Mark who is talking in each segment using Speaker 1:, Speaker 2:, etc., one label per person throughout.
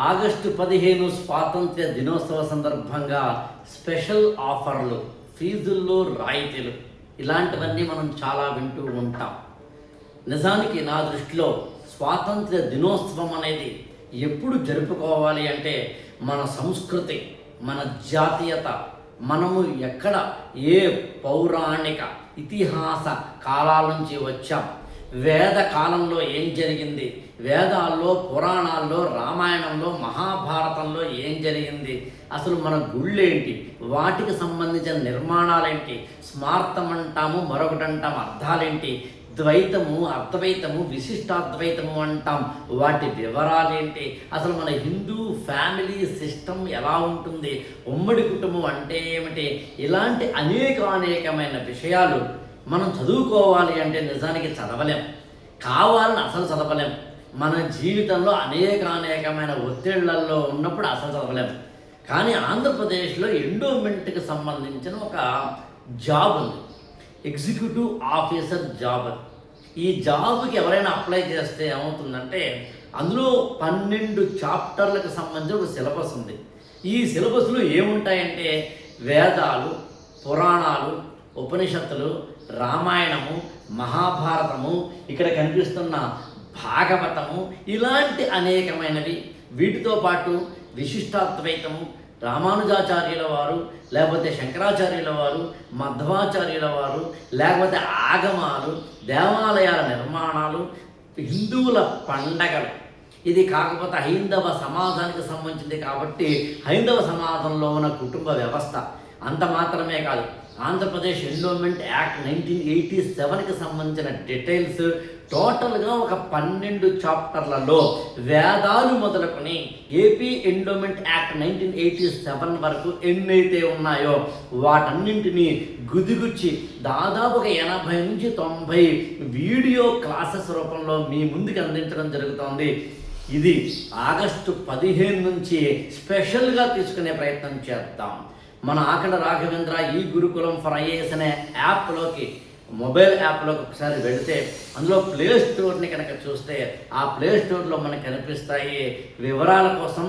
Speaker 1: August 15 స్వాతంత్ర్య దినోత్సవ సందర్భంగా స్పెషల్ ఆఫర్లు, ఫీజుల్లో రాయితీలు ఇలాంటివన్నీ మనం చాలా వింటూ ఉంటాం. నిజానికి నా దృష్టిలో స్వాతంత్ర్య దినోత్సవం అనేది ఎప్పుడు జరుపుకోవాలి అంటే మన సంస్కృతి, మన జాతీయత, మనము ఎక్కడ ఏ పౌరాణిక ఇతిహాస కాలాల నుంచి వచ్చాం, వేద కాలంలో ఏం జరిగింది, వేదాల్లో, పురాణాల్లో, రామాయణంలో, మహాభారతంలో ఏం జరిగింది, అసలు మన గుళ్ళేంటి, వాటికి సంబంధించిన నిర్మాణాలేంటి, స్మార్తం అంటాము, మరొకటి అంటాము, అర్థాలేంటి, ద్వైతము, అద్వైతము, విశిష్టాద్వైతము అంటాం, వాటి వివరాలేంటి, అసలు మన హిందూ ఫ్యామిలీ సిస్టమ్ ఎలా ఉంటుంది, ఉమ్మడి కుటుంబం అంటే ఏమిటి, ఇలాంటి అనేకమైన విషయాలు మనం చదువుకోవాలి అంటే నిజానికి చదవలేం, కావాలని అసలు చదవలేం. మన జీవితంలో అనేకమైన ఒత్తిళ్లలో ఉన్నప్పుడు అసలు చదవలేం. కానీ ఆంధ్రప్రదేశ్లో ఎండోమెంట్కి సంబంధించిన ఒక జాబ్ ఉంది, ఎగ్జిక్యూటివ్ ఆఫీసర్ జాబ్. ఈ జాబ్కి ఎవరైనా అప్లై చేస్తే ఏమవుతుందంటే అందులో 12 చాప్టర్లకు సంబంధించిన ఒక సిలబస్ ఉంది. ఈ సిలబస్లో ఏముంటాయంటే వేదాలు, పురాణాలు, ఉపనిషత్తులు, రామాయణము, మహాభారతము, ఇక్కడ కనిపిస్తున్న భాగవతము, ఇలాంటి అనేకమైనవి. వీటితో పాటు విశిష్టాద్వైతము, రామానుజాచార్యుల వారు, లేకపోతే శంకరాచార్యుల వారు, మధ్వాచార్యుల వారు, లేకపోతే ఆగమాలు, దేవాలయాల నిర్మాణాలు, హిందువుల పండగలు. ఇది కాకపోతే హైందవ సమాజానికి సంబంధించింది కాబట్టి హైందవ సమాజంలో ఉన్న కుటుంబ వ్యవస్థ. అంత మాత్రమే కాదు, ఆంధ్రప్రదేశ్ ఎండోమెంట్ యాక్ట్ 1987కి సంబంధించిన డీటెయిల్స్ టోటల్గా ఒక 12 చాప్టర్లలో వేదాలు మొదలుకొని ఏపీ ఎండోమెంట్ యాక్ట్ 1987 వరకు ఎన్నైతే ఉన్నాయో వాటన్నింటినీ గుదిగుచ్చి దాదాపు ఒక 80 నుంచి 90 వీడియో క్లాసెస్ రూపంలో మీ ముందుకు అందించడం జరుగుతోంది. ఇది ఆగస్టు 15 నుంచి స్పెషల్గా తీసుకునే ప్రయత్నం చేద్దాం. మన ఆకడ రాఘవేంద్ర ఈ గురుకులం ఫర్ ఐఏఎస్ అనే యాప్లోకి, మొబైల్ యాప్లోకి ఒకసారి వెళితే అందులో ప్లే స్టోర్ని కనుక చూస్తే ఆ ప్లే స్టోర్లో మనకు కనిపిస్తాయి. వివరాల కోసం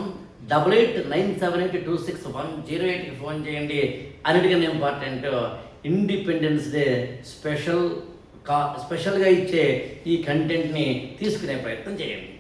Speaker 1: 8897826108కి ఫోన్ చేయండి. అన్నిటికన్నా ఇంపార్టెంట్, ఇండిపెండెన్స్ డే స్పెషల్గా ఇచ్చే ఈ కంటెంట్ని తీసుకునే ప్రయత్నం చేయండి.